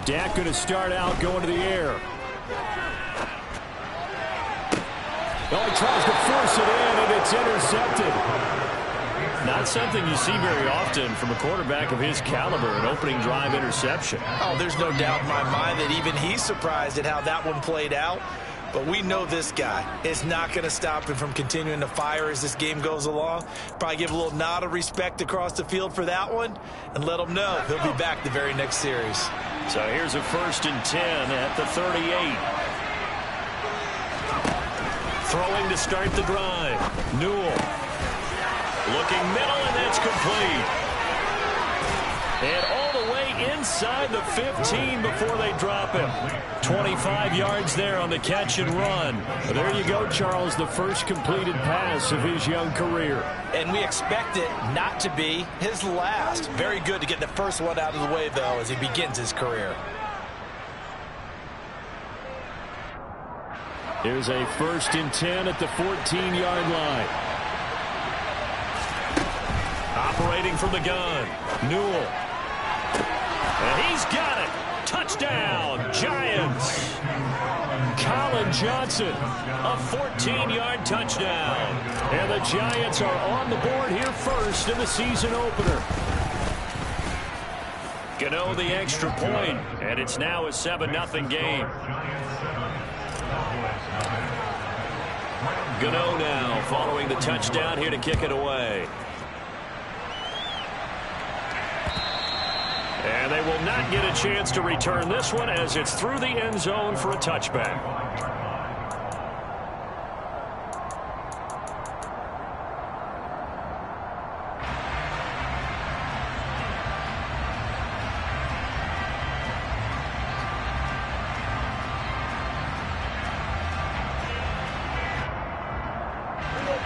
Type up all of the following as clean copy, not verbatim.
Dak going to start out going to the air. Oh, he tries to force it in, and it's intercepted. Not something you see very often from a quarterback of his caliber, an opening drive interception. Oh, there's no doubt in my mind that even he's surprised at how that one played out. But we know this guy is not going to stop him from continuing to fire as this game goes along. Probably give a little nod of respect across the field for that one and let him know he'll be back the very next series. So here's a 1st and 10 at the 38. Throwing to start the drive. Newell. Looking middle, and that's complete. And all the way inside the 15 before they drop him. 25 yards there on the catch and run. But there you go, Charles, the first completed pass of his young career. And we expect it not to be his last. Very good to get the first one out of the way, though, as he begins his career. Here's a 1st and 10 at the 14-yard line. Operating from the gun. Newell. And he's got it. Touchdown, Giants. Colin Johnson, a 14-yard touchdown. And the Giants are on the board here first in the season opener. Gano the extra point, and it's now a 7-0 game. Gano now following the touchdown here to kick it away. And they will not get a chance to return this one as it's through the end zone for a touchback.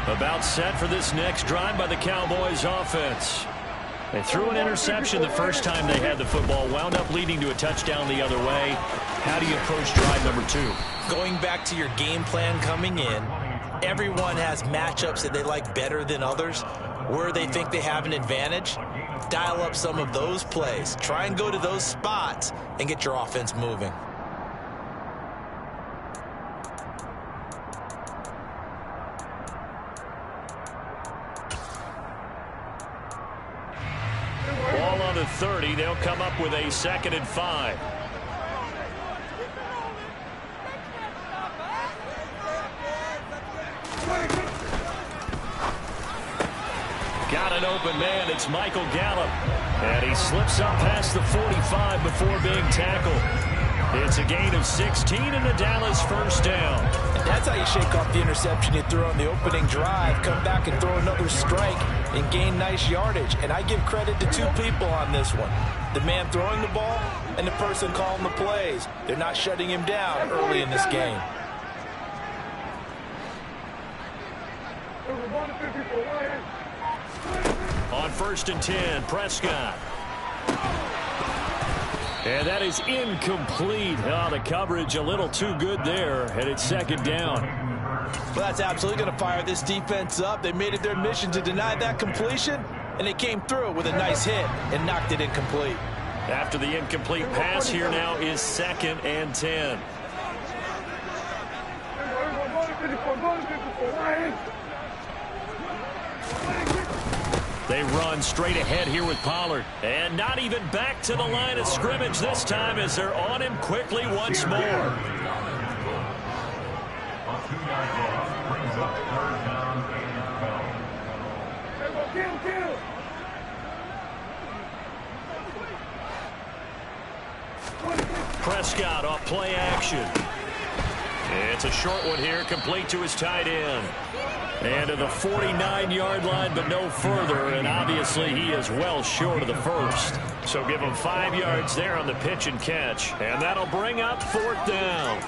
About set for this next drive by the Cowboys offense. They threw an interception the first time they had the football, wound up leading to a touchdown the other way. How do you approach drive number 2? Going back to your game plan coming in, everyone has matchups that they like better than others. Where they think they have an advantage, dial up some of those plays. Try and go to those spots and get your offense moving. Ball on the 30. They'll come up with a 2nd and 5. Got an open man. It's Michael Gallup. And he slips up past the 45 before being tackled. It's a gain of 16 and a Dallas first down. And that's how you shake off the interception you threw on the opening drive. Come back and throw another strike and gain nice yardage. And I give credit to 2 people on this one. The man throwing the ball and the person calling the plays. They're not shutting him down early in this game. On 1st and 10, Prescott. And that is incomplete. Oh, the coverage a little too good there, and it's 2nd down. Well, that's absolutely going to fire this defense up. They made it their mission to deny that completion, and they came through with a nice hit and knocked it incomplete. After the incomplete pass, here now is 2nd and 10. They run straight ahead here with Pollard. And not even back to the line of scrimmage this time as they're on him quickly once more. Prescott off play action. It's a short one here, complete to his tight end. And to the 49-yard line, but no further. And obviously, he is well short of the first. So give him 5 yards there on the pitch and catch. And that'll bring up 4th down.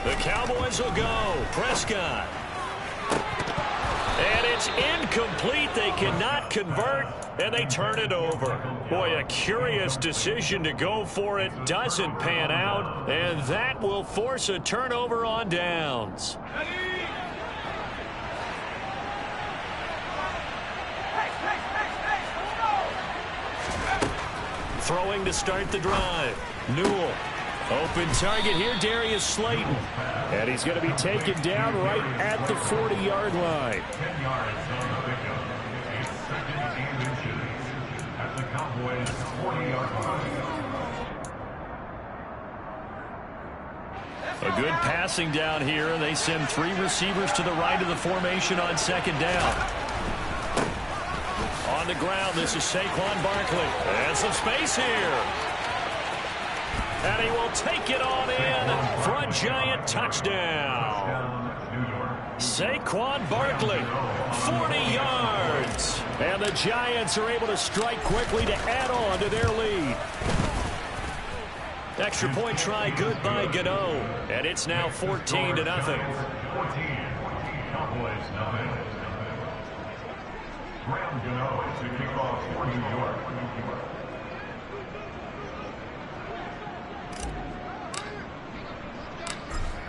The Cowboys will go. Prescott. And it's incomplete. They cannot convert, and they turn it over. Boy, a curious decision to go for it. Doesn't pan out, and that will force a turnover on downs. Throwing to start the drive. Newell. Open target here, Darius Slayton. And he's going to be taken down right at the 40-yard line. A good passing down here, and they send 3 receivers to the right of the formation on second down. On the ground, this is Saquon Barkley. And some space here. And he will take it on in for a Giant touchdown. Saquon Barkley, 40 yards. And the Giants are able to strike quickly to add on to their lead. Extra point try good by Gano. And it's now 14-0.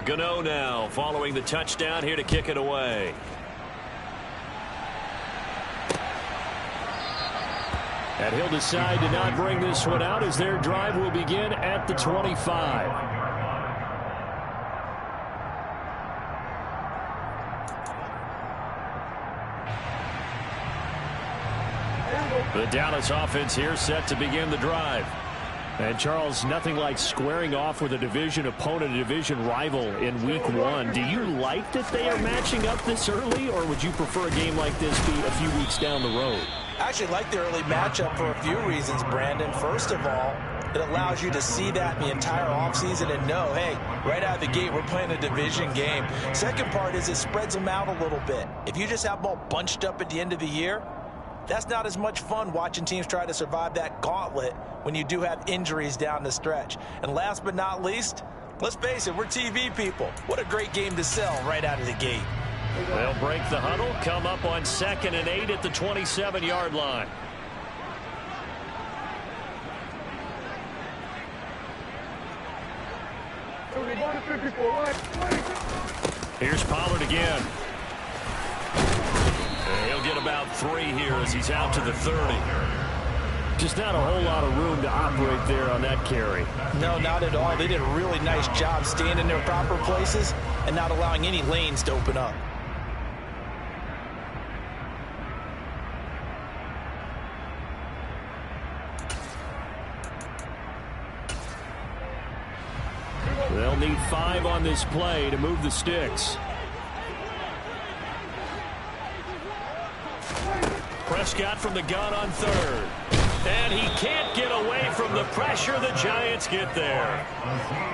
Gano now following the touchdown here to kick it away. And he'll decide to not bring this one out as their drive will begin at the 25. The Dallas offense here set to begin the drive. And Charles, nothing like squaring off with a division opponent, a division rival in week 1. Do you like that they are matching up this early, or would you prefer a game like this be a few weeks down the road? I actually like the early matchup for a few reasons, Brandon. First of all, it allows you to see that the entire offseason and know, hey, right out of the gate, we're playing a division game. Second part is it spreads them out a little bit. If you just have them all bunched up at the end of the year, that's not as much fun watching teams try to survive that gauntlet when you do have injuries down the stretch. And last but not least, let's face it, we're TV people. What a great game to sell right out of the gate. They'll break the huddle, come up on 2nd and 8 at the 27-yard line. Here's Pollard again. He'll get about 3 here as he's out to the 30. Just not a whole lot of room to operate there on that carry. No, not at all. They did a really nice job staying in their proper places and not allowing any lanes to open up. They'll need 5 on this play to move the sticks. Prescott from the gun on 3rd. And he can't get away from the pressure. The Giants get there.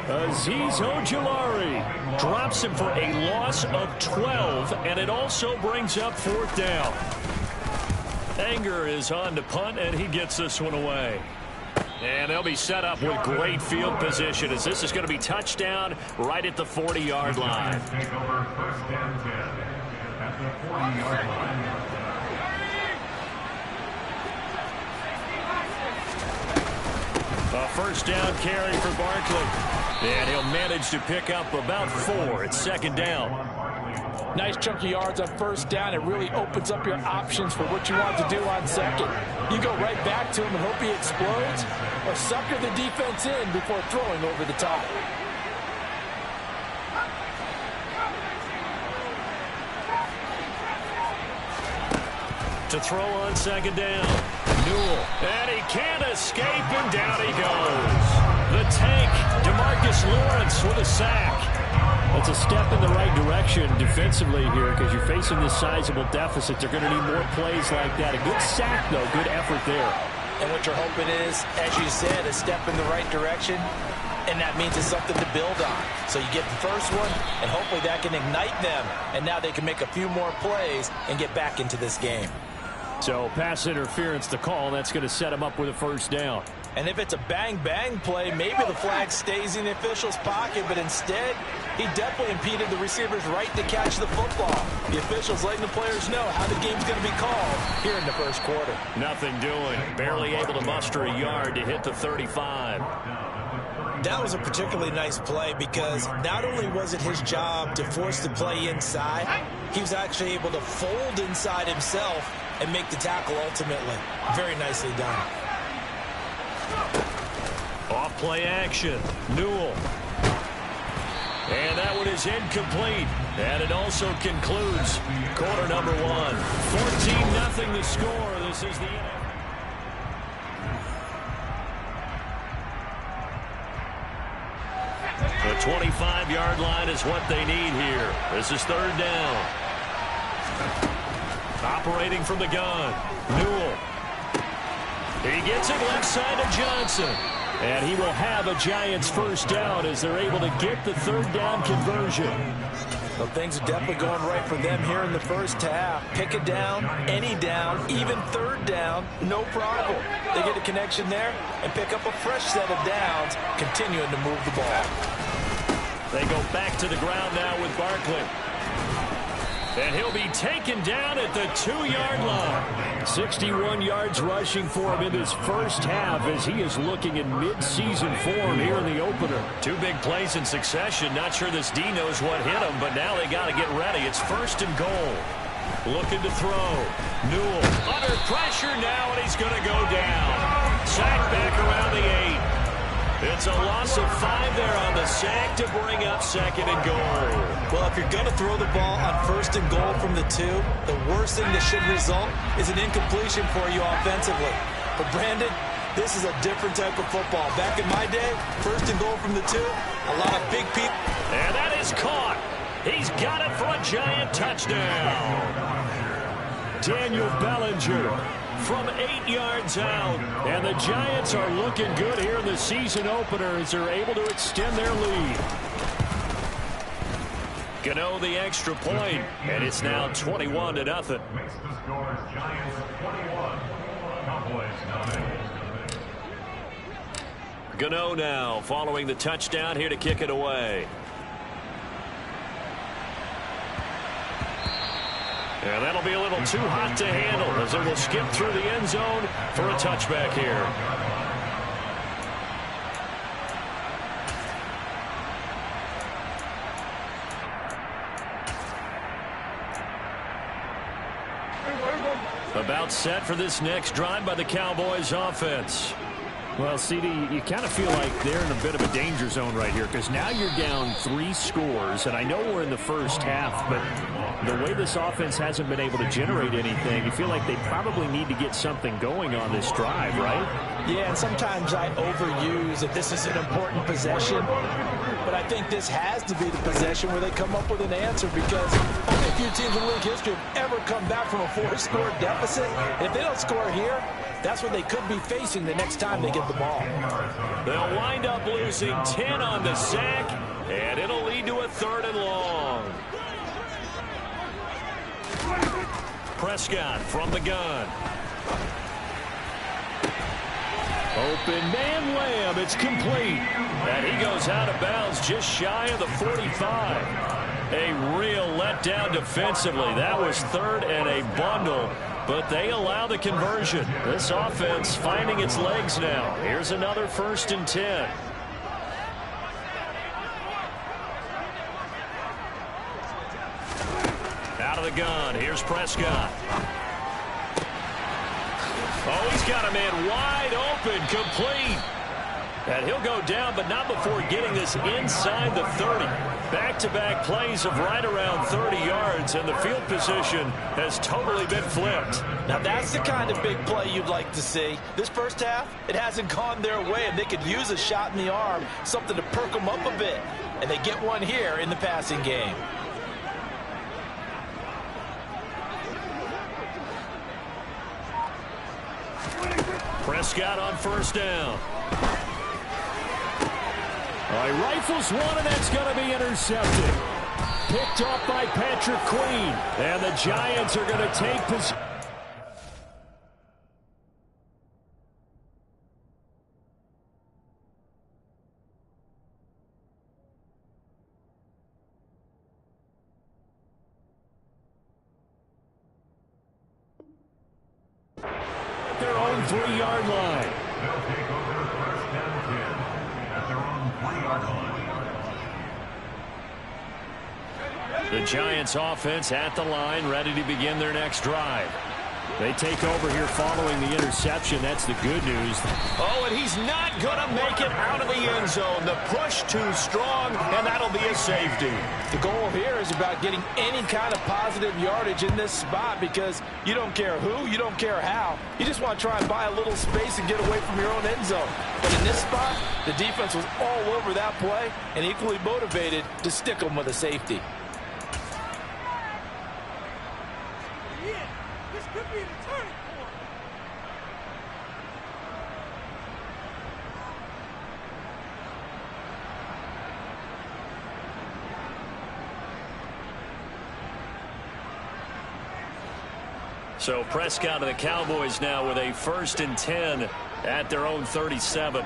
Azeez Ojulari drops him for a loss of 12, and it also brings up 4th down. Anger is on to punt, and he gets this one away. And they'll be set up with great field position as this is going to be touchdown right at the 40-yard line. A first down carry for Barkley. And he'll manage to pick up about 4 at 2nd down. Nice chunky yards on 1st down. It really opens up your options for what you want to do on 2nd. You go right back to him and hope he explodes, or sucker the defense in before throwing over the top. To throw on 2nd down. Newell. And he can't escape, and down he goes. The tank, DeMarcus Lawrence with a sack. That's a step in the right direction defensively here because you're facing this sizable deficit. They're going to need more plays like that. A good sack, though. Good effort there. And what you're hoping is, as you said, a step in the right direction, and that means it's something to build on. So you get the first one, and hopefully that can ignite them, and now they can make a few more plays and get back into this game. So pass interference to call. That's going to set him up with a first down. And if it's a bang-bang play, maybe the flag stays in the official's pocket, but instead, he definitely impeded the receiver's right to catch the football. The officials letting the players know how the game's going to be called here in the first quarter. Nothing doing. Barely able to muster a yard to hit the 35. That was a particularly nice play because not only was it his job to force the play inside, he was actually able to fold inside himself and make the tackle ultimately. Very nicely done. Off play action. Newell. And that one is incomplete. And it also concludes quarter number 1. 14-0 the score. This is the The 25-yard line is what they need here. This is third down. Operating from the gun. Newell. He gets it left side to Johnson. And he will have a Giants first down as they're able to get the third down conversion. Well, things are definitely going right for them here in the first half. Pick it down, any down, even third down, no problem. They get a connection there and pick up a fresh set of downs, continuing to move the ball. They go back to the ground now with Barkley. And he'll be taken down at the 2-yard line. 61 yards rushing for him in this first half as he is looking in mid-season form here in the opener. 2 big plays in succession. Not sure this D knows what hit him, but now they got to get ready. It's first and goal. Looking to throw. Newell under pressure now, and he's going to go down. Sack back around the 8. It's a loss of 5 there on the sack to bring up second and goal. Well, if you're going to throw the ball on first and goal from the 2, the worst thing that should result is an incompletion for you offensively. But, Brandon, this is a different type of football. Back in my day, first and goal from the 2, a lot of big people. And that is caught. He's got it for a Giant touchdown. Daniel Bellinger from 8 yards out. And the Giants are looking good here in the season opener as they're able to extend their lead. Gano the extra point, and it's now 21-0. Makes the score Giants 21, Cowboys 9. Gano now following the touchdown here to kick it away. And that'll be a little too hot to handle as it will skip through the end zone for a touchback here. About set for this next drive by the Cowboys offense. Well, CD, you kind of feel like they're in a bit of a danger zone right here because now you're down 3 scores, and I know we're in the first half, but the way this offense hasn't been able to generate anything, you feel like they probably need to get something going on this drive, right? Yeah, and sometimes I overuse that this is an important possession, but I think this has to be the possession where they come up with an answer because only a few teams in league history have ever come back from a 4-score deficit. And if they don't score here, that's what they could be facing the next time they get the ball. They'll wind up losing 10 on the sack, and it'll lead to a 3rd and long. Prescott from the gun. Open man Lamb, it's complete. And he goes out of bounds just shy of the 45. A real letdown defensively. That was 3rd and a bundle. But they allow the conversion. This offense finding its legs now. Here's another 1st and 10. Out of the gun. Here's Prescott. Oh, he's got a man wide open, complete. And he'll go down, but not before getting this inside the 30. Back-to-back plays of right around 30 yards, and the field position has totally been flipped. Now, that's the kind of big play you'd like to see. This first half, it hasn't gone their way, and they could use a shot in the arm, something to perk them up a bit. And they get one here in the passing game. Prescott on 1st down. He rifles one, and that's going to be intercepted. Picked off by Patrick Queen. And the Giants are going to take possession. Their own 3-yard line. They'll take over 1st and 10 at their own 3-yard line. The Giants offense at the line, ready to begin their next drive. They take over here following the interception. That's the good news. Oh, and he's not going to make it out of the end zone. The push too strong, and that'll be a safety. The goal here is about getting any kind of positive yardage in this spot because you don't care who, you don't care how. You just want to try and buy a little space and get away from your own end zone. But in this spot, the defense was all over that play and equally motivated to stick them with a safety. So Prescott and the Cowboys now with a 1st and 10 at their own 37.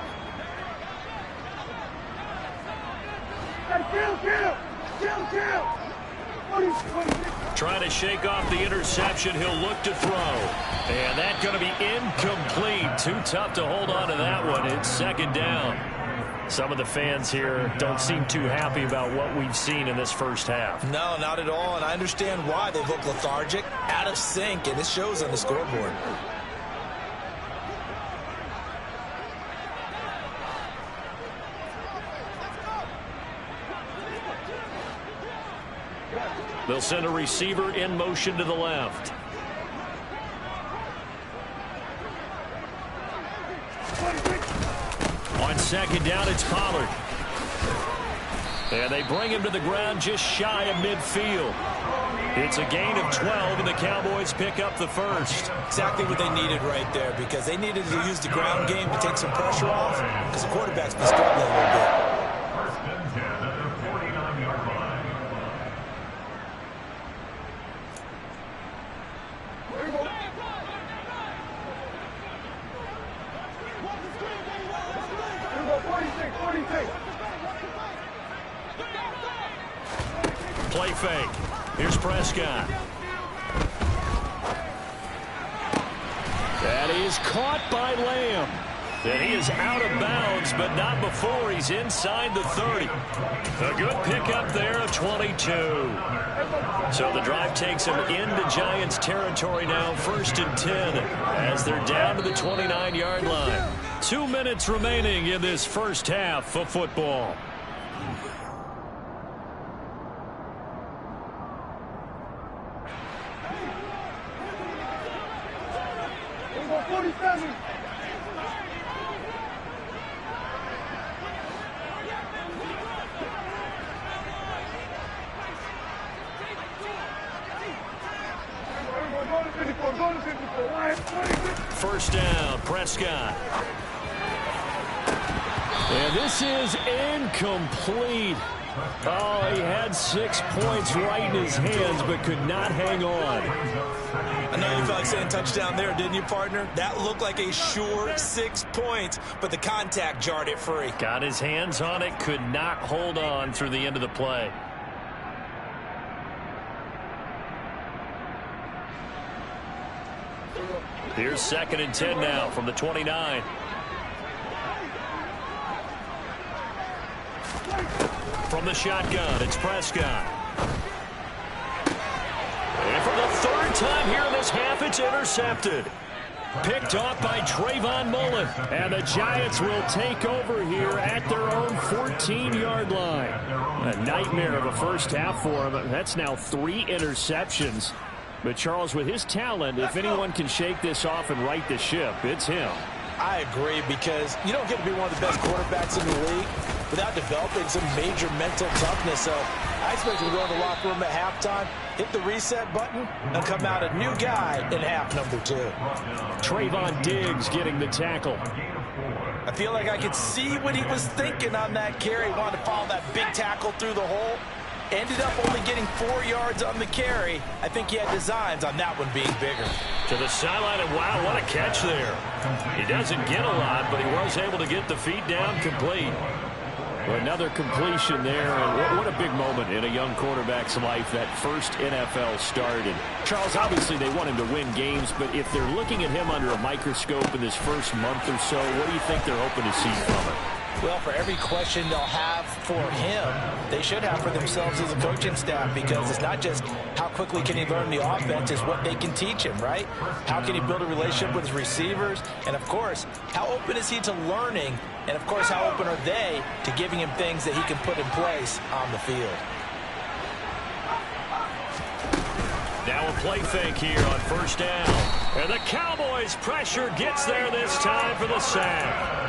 Trying to shake off the interception. He'll look to throw. And that's going to be incomplete. Too tough to hold on to that one. It's 2nd down. Some of the fans here don't seem too happy about what we've seen in this first half. No, not at all, and I understand why they look lethargic, out of sync, and it shows on the scoreboard. They'll send a receiver in motion to the left. On 2nd down, it's Pollard. And they bring him to the ground just shy of midfield. It's a gain of 12, and the Cowboys pick up the first. Exactly what they needed right there because they needed to use the ground game to take some pressure off because the quarterback's been struggling a little bit. 1st and 10 at their 49-yard line. Play fake. Here's Prescott. That is caught by Lamb. And he is out of bounds, but not before he's inside the 30. A good pickup there of 22. So the drive takes him into Giants territory now, 1st and 10, as they're down to the 29-yard line. 2 minutes remaining in this first half of football. First down, Prescott. And this is incomplete. Oh, he had 6 points right in his hands, but could not hang on. I know you felt like saying touchdown there, didn't you, partner? That looked like a sure 6 points, but the contact jarred it free. Got his hands on it, could not hold on through the end of the play. Here's 2nd and 10 now from the 29. From the shotgun, it's Prescott. And for the 3rd time here in this half, it's intercepted. Picked off by Trayvon Mullen. And the Giants will take over here at their own 14-yard line. A nightmare of a first half for him. That's now 3 interceptions. But Charles, with his talent, if anyone can shake this off and right the ship, it's him. I agree because you don't get to be one of the best quarterbacks in the league without developing some major mental toughness. So I expect him to go in the locker room at halftime, hit the reset button, and come out a new guy in half number 2. Trayvon Diggs getting the tackle. I feel like I could see what he was thinking on that carry. He wanted to follow that big tackle through the hole. Ended up only getting 4 yards on the carry. I think he had designs on that one being bigger. To the sideline, and wow, what a catch there. He doesn't get a lot, but he was able to get the feet down complete. Another completion there, and what a big moment in a young quarterback's life, that first NFL start. And Charles, obviously they want him to win games, but if they're looking at him under a microscope in this first month or so, what do you think they're hoping to see from him? Well, for every question they'll have for him, they should have for themselves as a coaching staff, because it's not just how quickly can he learn the offense, it's what they can teach him, right? How can he build a relationship with his receivers? And, of course, how open is he to learning? And, of course, how open are they to giving him things that he can put in place on the field? Now a play fake here on first down. And the Cowboys' pressure gets there this time for the sack.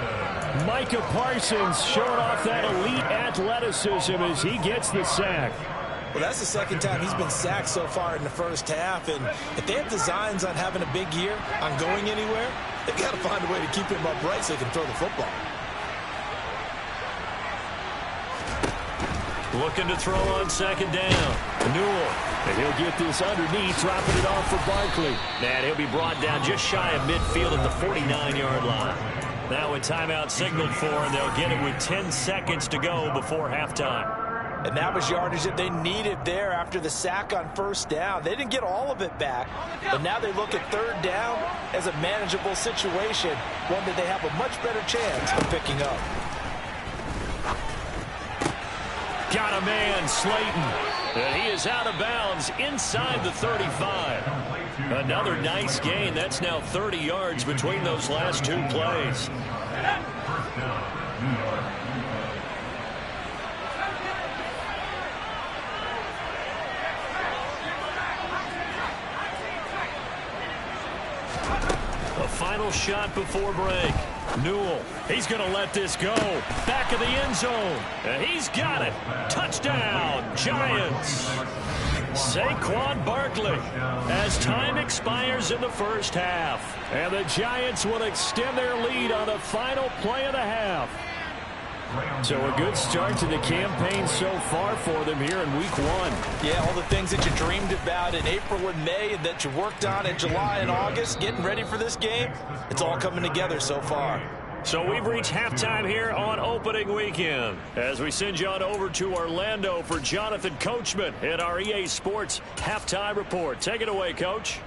Micah Parsons showing off that elite athleticism as he gets the sack. Well, that's the second time he's been sacked so far in the first half. And if they have designs on having a big year, on going anywhere, they've got to find a way to keep him upright so he can throw the football. Looking to throw on second down. Newell. And he'll get this underneath, dropping it off for Barkley. And he'll be brought down just shy of midfield at the 49-yard line. Now a timeout signaled for, and they'll get it with 10 seconds to go before halftime. And that was yardage that they needed there after the sack on first down. They didn't get all of it back, but now they look at third down as a manageable situation, one that they have a much better chance of picking up. Got a man, Slayton. And he is out of bounds inside the 35. Another nice gain. That's now 30 yards between those last two plays. A final shot before break. Newell, he's going to let this go. Back of the end zone. And he's got it. Touchdown, Giants. Saquon Barkley as time expires in the first half. And the Giants will extend their lead on the final play of the half. So a good start to the campaign so far for them here in week one. Yeah, all the things that you dreamed about in April and May and that you worked on in July and August, getting ready for this game, it's all coming together so far. So we've reached halftime here on opening weekend as we send you on over to Orlando for Jonathan Coachman in our EA Sports Halftime Report. Take it away, Coach.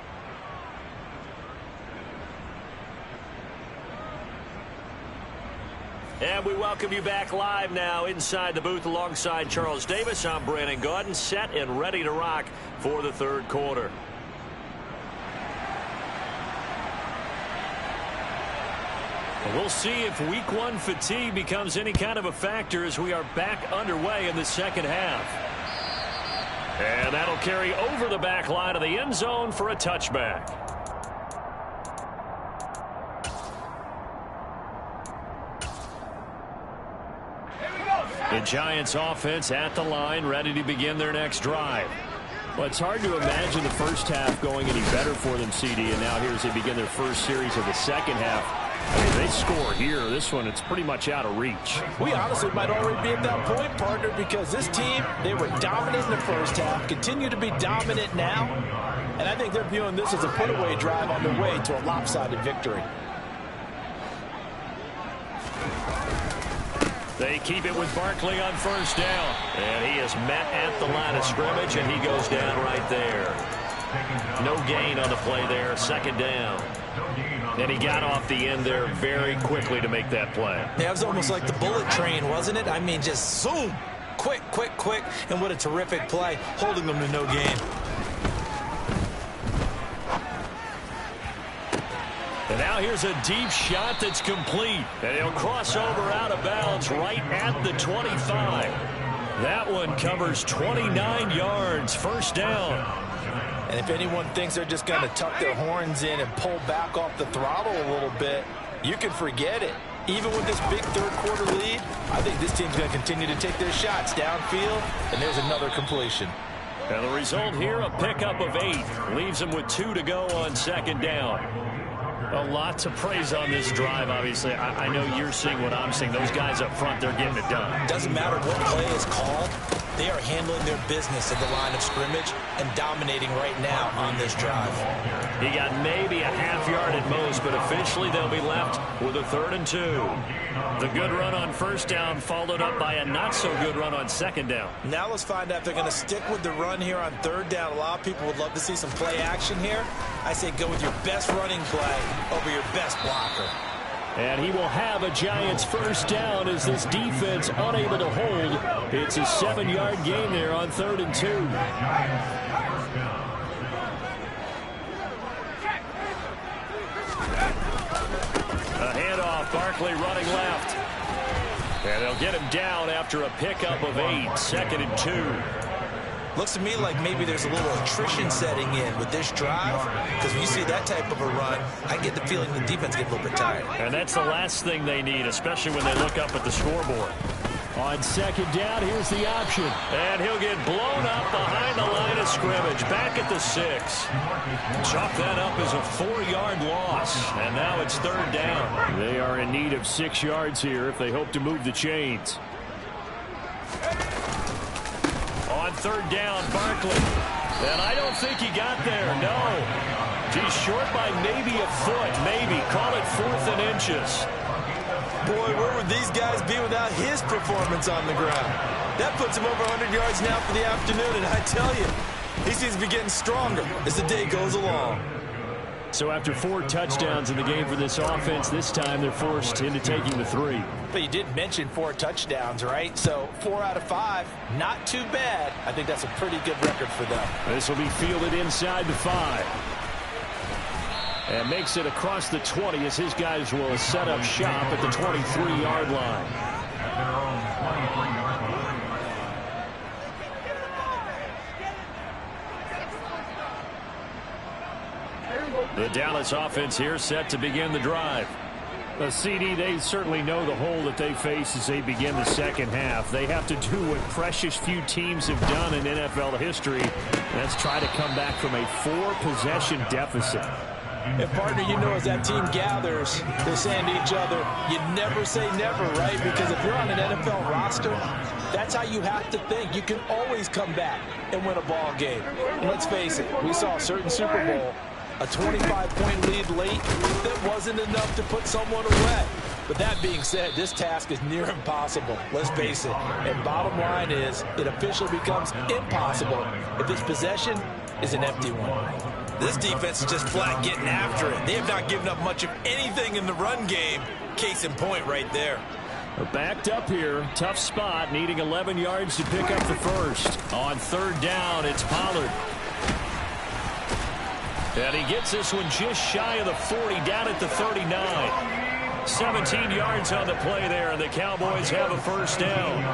And we welcome you back live now inside the booth alongside Charles Davis. I'm Brandon Gaudin, set and ready to rock for the third quarter. We'll see if week one fatigue becomes any kind of a factor as we are back underway in the second half. And that'll carry over the back line of the end zone for a touchback. The Giants offense at the line, ready to begin their next drive. Well, it's hard to imagine the first half going any better for them, CD, and now here as they begin their first series of the second half. I mean, they score here. This one, it's pretty much out of reach. We honestly might already be at that point, partner, because this team, they were dominant in the first half, continue to be dominant now, and I think they're viewing this as a put-away drive on their way to a lopsided victory. They keep it with Barkley on first down. And he is met at the line of scrimmage, and he goes down right there. No gain on the play there, second down. And he got off the end there very quickly to make that play. Yeah, it was almost like the bullet train, wasn't it? I mean, just zoom. Quick, quick, quick. And what a terrific play, holding them to no gain. And now here's a deep shot that's complete. And he'll cross over out of bounds right at the 25. That one covers 29 yards, first down. And if anyone thinks they're just going to tuck their horns in and pull back off the throttle a little bit, you can forget it. Even with this big third quarter lead, I think this team's going to continue to take their shots downfield, and there's another completion. And the result here, a pickup of 8. Leaves them with 2 to go on second down. A lot to praise on this drive, obviously. I know you're seeing what I'm seeing. Those guys up front, they're getting it done. Doesn't matter what play is called. They are handling their business at the line of scrimmage and dominating right now on this drive. He got maybe a half yard at most, but officially they'll be left with a 3rd and 2. The good run on first down followed up by a not-so-good run on second down. Now let's find out if they're going to stick with the run here on third down. A lot of people would love to see some play action here. I say go with your best running play over your best blocker. And he will have a Giants first down as this defense unable to hold. It's a 7-yard gain there on 3rd and 2. A handoff, Barkley running left. And they'll get him down after a pickup of 8, 2nd and 2. Looks to me like maybe there's a little attrition setting in with this drive, because when you see that type of a run, I get the feeling the defense gets a little bit tired. And that's the last thing they need, especially when they look up at the scoreboard. On 2nd down, here's the option. And he'll get blown up behind the line of scrimmage, back at the 6. Chalk that up as a 4-yard loss, and now it's 3rd down. They are in need of 6 yards here if they hope to move the chains. On 3rd down, Barkley. And I don't think he got there, no. He's short by maybe a foot, maybe. Call it 4th and inches. Boy, where would these guys be without his performance on the ground? That puts him over 100 yards now for the afternoon, and I tell you, he seems to be getting stronger as the day goes along. So after 4 touchdowns in the game for this offense, this time they're forced into taking the 3. But you did mention 4 touchdowns, right? So 4 out of 5, not too bad. I think that's a pretty good record for them. This will be fielded inside the 5. And makes it across the 20 as his guys will set up shop at the 23-yard line. At their own 23-yard line. The Dallas offense here set to begin the drive. CD, they certainly know the hole that they face as they begin the second half. They have to do what precious few teams have done in NFL history. That's try to come back from a 4-possession deficit. And, partner, you know, as that team gathers, they're saying to each other, you never say never, right? Because if you're on an NFL roster, that's how you have to think. You can always come back and win a ball game. And let's face it, we saw a certain Super Bowl, a 25-point lead late, that wasn't enough to put someone away. But that being said, this task is near impossible. Let's face it. And bottom line is, it officially becomes impossible if this possession is an empty one. This defense is just flat getting after it. They have not given up much of anything in the run game. Case in point right there. Backed up here. Tough spot. Needing 11 yards to pick up the first. On 3rd down, it's Pollard. And he gets this one just shy of the 40, down at the 39. 17 yards on the play there, and the Cowboys have a first down.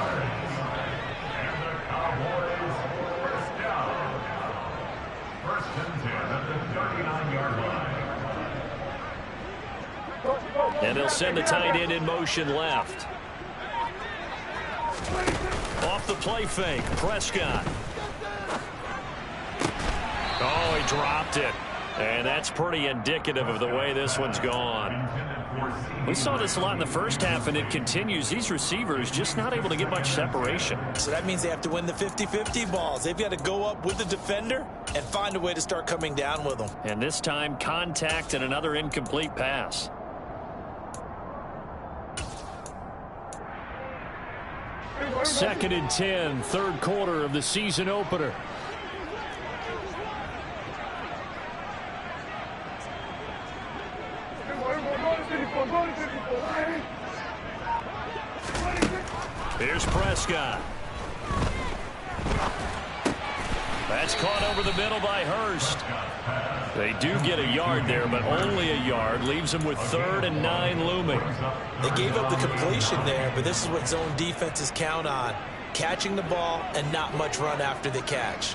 And they'll send the tight end in motion left. Off the play fake, Prescott. Oh, he dropped it. And that's pretty indicative of the way this one's gone. We saw this a lot in the first half, and it continues. These receivers just not able to get much separation. So that means they have to win the 50-50 balls. They've got to go up with the defender and find a way to start coming down with them. And this time, contact and another incomplete pass. Second and 10, 3rd quarter of the season opener. Here's Prescott. That's caught over the middle by Hurst. They do get a yard there, but only a yard. Leaves them with 3rd and 9 looming. They gave up the completion there, but this is what zone defenses count on. Catching the ball and not much run after the catch.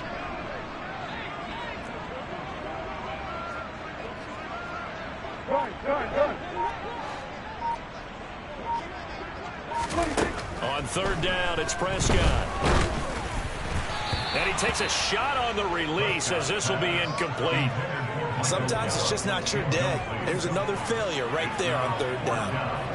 On 3rd down, it's Prescott. And he takes a shot on the release as this will be incomplete. Sometimes it's just not your day. There's another failure right there on 3rd down.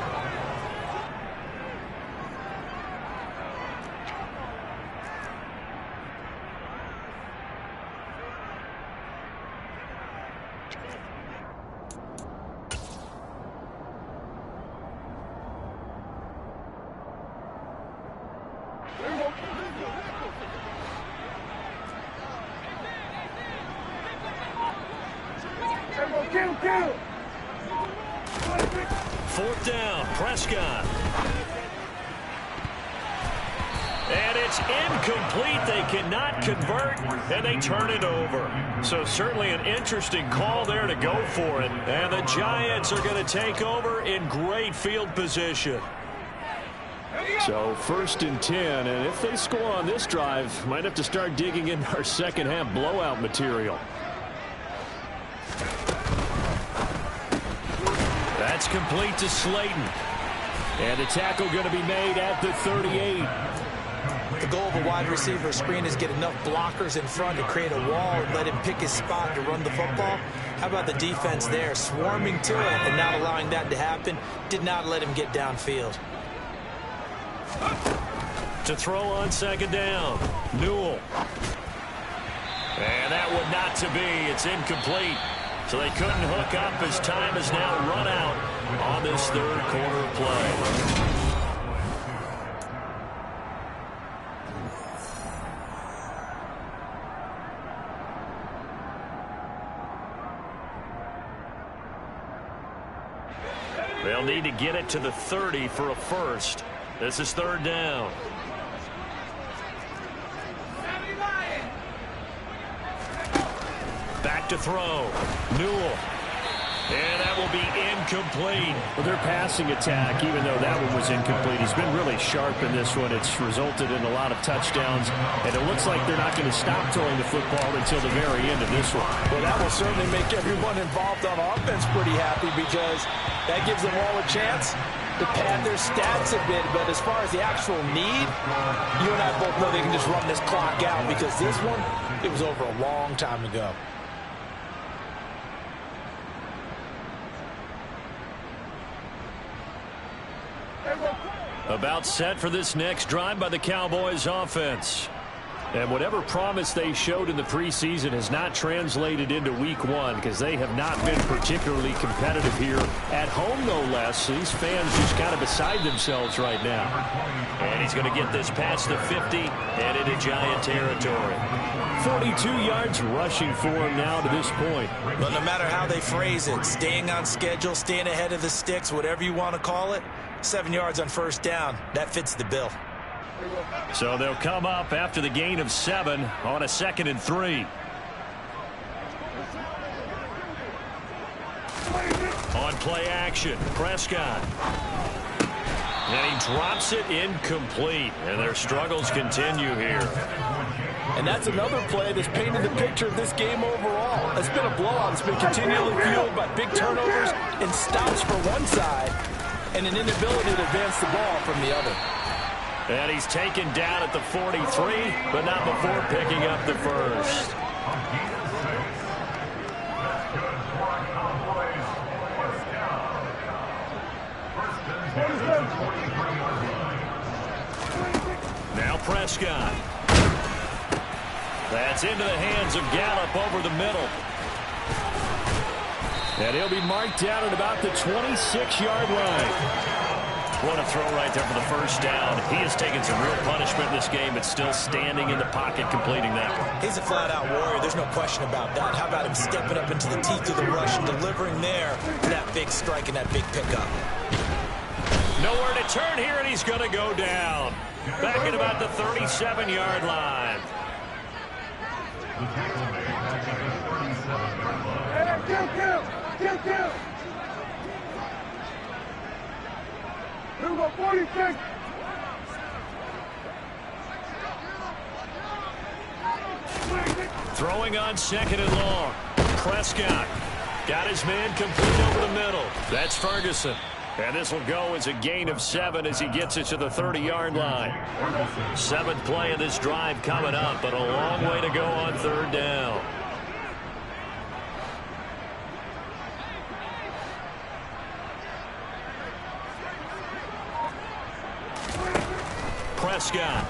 Fourth down, Prescott. And it's incomplete. They cannot convert, and they turn it over. So certainly an interesting call there to go for it. And the Giants are going to take over in great field position. So 1st and 10, and if they score on this drive, might have to start digging in our second half blowout material. That's complete to Slayton. And the tackle going to be made at the 38. The goal of a wide receiver screen is get enough blockers in front to create a wall and let him pick his spot to run the football. How about the defense there, swarming to it and not allowing that to happen? Did not let him get downfield. To throw on second down, Newell. And that one not to be. It's incomplete. So they couldn't hook up as time is now run out on this third quarter play. They'll need to get it to the 30 for a first. This is third down. Back to throw. Newell. And that will be incomplete. Well, their passing attack, even though that one was incomplete, he's been really sharp in this one. It's resulted in a lot of touchdowns, and it looks like they're not going to stop throwing the football until the very end of this one. Well, that will certainly make everyone involved on offense pretty happy because that gives them all a chance to pad their stats a bit. But as far as the actual need, you and I both know they can just run this clock out because this one, it was over a long time ago. About set for this next drive by the Cowboys offense. And whatever promise they showed in the preseason has not translated into week one because they have not been particularly competitive here at home, no less. These fans just kind of beside themselves right now. And he's going to get this past the 50 and into Giant territory. 42 yards rushing for him now to this point. But no matter how they phrase it, staying on schedule, staying ahead of the sticks, whatever you want to call it, 7 yards on first down, that fits the bill. So they'll come up after the gain of 7 on a 2nd and 3. On play action, Prescott. And he drops it incomplete. And their struggles continue here. And that's another play that's painted the picture of this game overall. It's been a blowout. It's been continually fueled by big turnovers and stops for one side and an inability to advance the ball from the other. And he's taken down at the 43, but not before picking up the first. Now Prescott. That's into the hands of Gallup over the middle. And he'll be marked down at about the 26-yard line. What a throw right there for the first down. He has taken some real punishment in this game, but still standing in the pocket completing that one. He's a flat-out warrior. There's no question about that. How about him stepping up into the teeth of the rush and delivering there that big strike and that big pickup? Nowhere to turn here, and he's going to go down. Back at about the 37-yard line. Kill. Number 46. Throwing on 2nd and long. Prescott got his man complete over the middle. That's Ferguson. And this will go as a gain of 7 as he gets it to the 30-yard line. 7th play of this drive coming up, but a long way to go on third down. Prescott.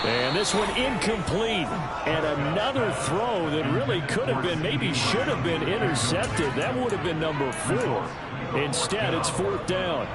And this one incomplete. And another throw that really could have been, maybe should have been intercepted. That would have been number 4. Instead, it's 4th down.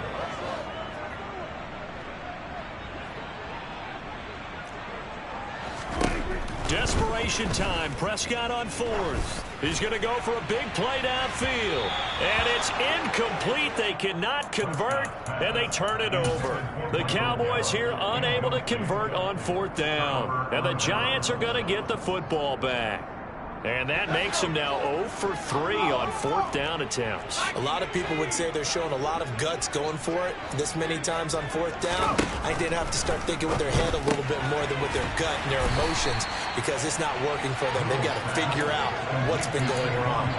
Desperation time. Prescott on fourth. He's going to go for a big play downfield. And it's incomplete. They cannot convert, and they turn it over. The Cowboys here unable to convert on fourth down. And the Giants are going to get the football back. And that makes them now 0 for 3 on fourth down attempts. A lot of people would say they're showing a lot of guts going for it this many times on fourth down. I think they'd have to start thinking with their head a little bit more than with their gut and their emotions, because it's not working for them. They've got to figure out what's been going wrong.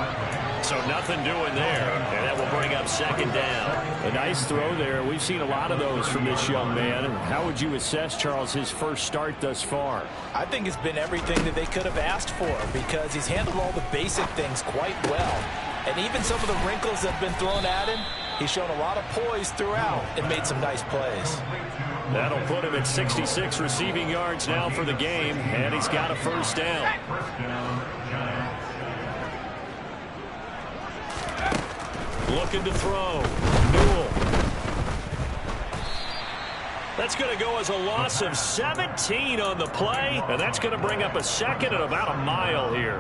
So nothing doing there, and that will bring up second down. A nice throw there. We've seen a lot of those from this young man. How would you assess, Charles, his first start thus far? I think it's been everything that they could have asked for, because he's handled all the basic things quite well. And even some of the wrinkles that have been thrown at him, he's shown a lot of poise throughout and made some nice plays. That'll put him at 66 receiving yards now for the game, and he's got a first down. Looking to throw. Newell. That's going to go as a loss of 17 on the play, and that's going to bring up a second at about a mile here.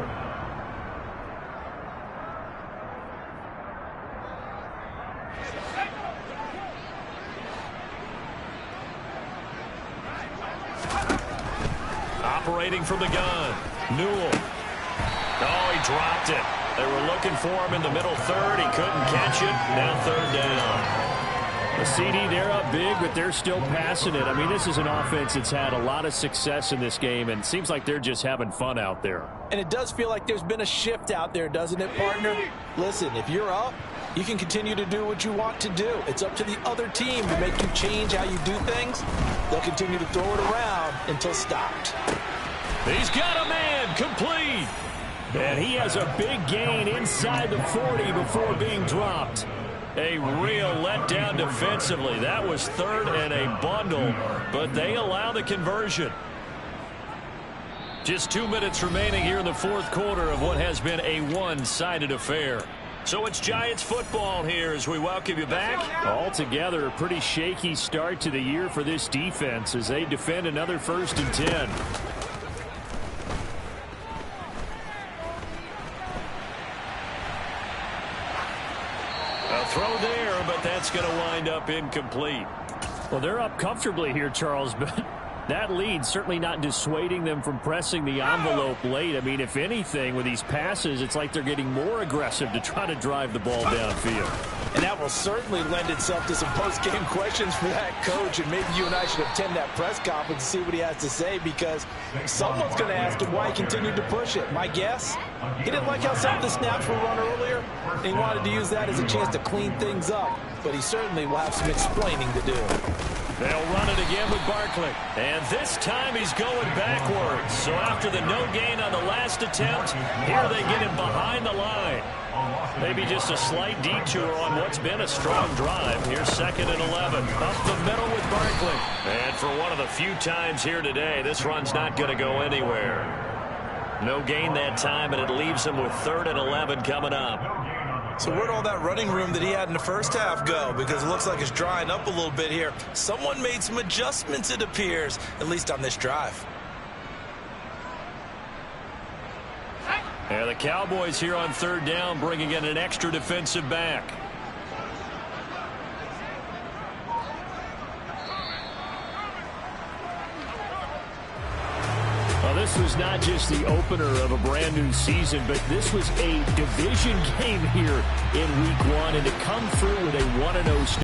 Operating from the gun. Newell. Oh, he dropped it. They were looking for him in the middle third. He couldn't catch it. Now third down. The CD, they're up big, but they're still passing it. I mean, this is an offense that's had a lot of success in this game, and it seems like they're just having fun out there. And it does feel like there's been a shift out there, doesn't it, partner? Listen, if you're up, you can continue to do what you want to do. It's up to the other team to make you change how you do things. They'll continue to throw it around until stopped. He's got a man. Complete. And he has a big gain inside the 40 before being dropped. A real letdown defensively. That was third and a bundle, but they allow the conversion. Just 2 minutes remaining here in the fourth quarter of what has been a one-sided affair. So it's Giants football here as we welcome you back. Altogether, a pretty shaky start to the year for this defense as they defend another 1st and 10. A throw there, but that's going to wind up incomplete. Well, they're up comfortably here, Charles, but that lead certainly not dissuading them from pressing the envelope late. I mean, if anything, with these passes, it's like they're getting more aggressive to try to drive the ball downfield. And that will certainly lend itself to some post-game questions for that coach, and maybe you and I should attend that press conference and see what he has to say, because someone's going to ask him why he continued to push it. My guess, he didn't like how some of the snaps were run earlier, and he wanted to use that as a chance to clean things up, but he certainly will have some explaining to do. They'll run it again with Barkley. And this time he's going backwards. So after the no gain on the last attempt, here they get him behind the line. Maybe just a slight detour on what's been a strong drive. Here's 2nd and 11. Up the middle with Barkley. And for one of the few times here today, this run's not going to go anywhere. No gain that time, and it leaves him with 3rd and 11 coming up. So where'd all that running room that he had in the first half go? Because it looks like it's drying up a little bit here. Someone made some adjustments, it appears, at least on this drive. Yeah, the Cowboys here on 3rd down, bringing in an extra defensive back. Well, this was not just the opener of a brand new season, but this was a division game here in week 1, and to come through with a 1-0 start.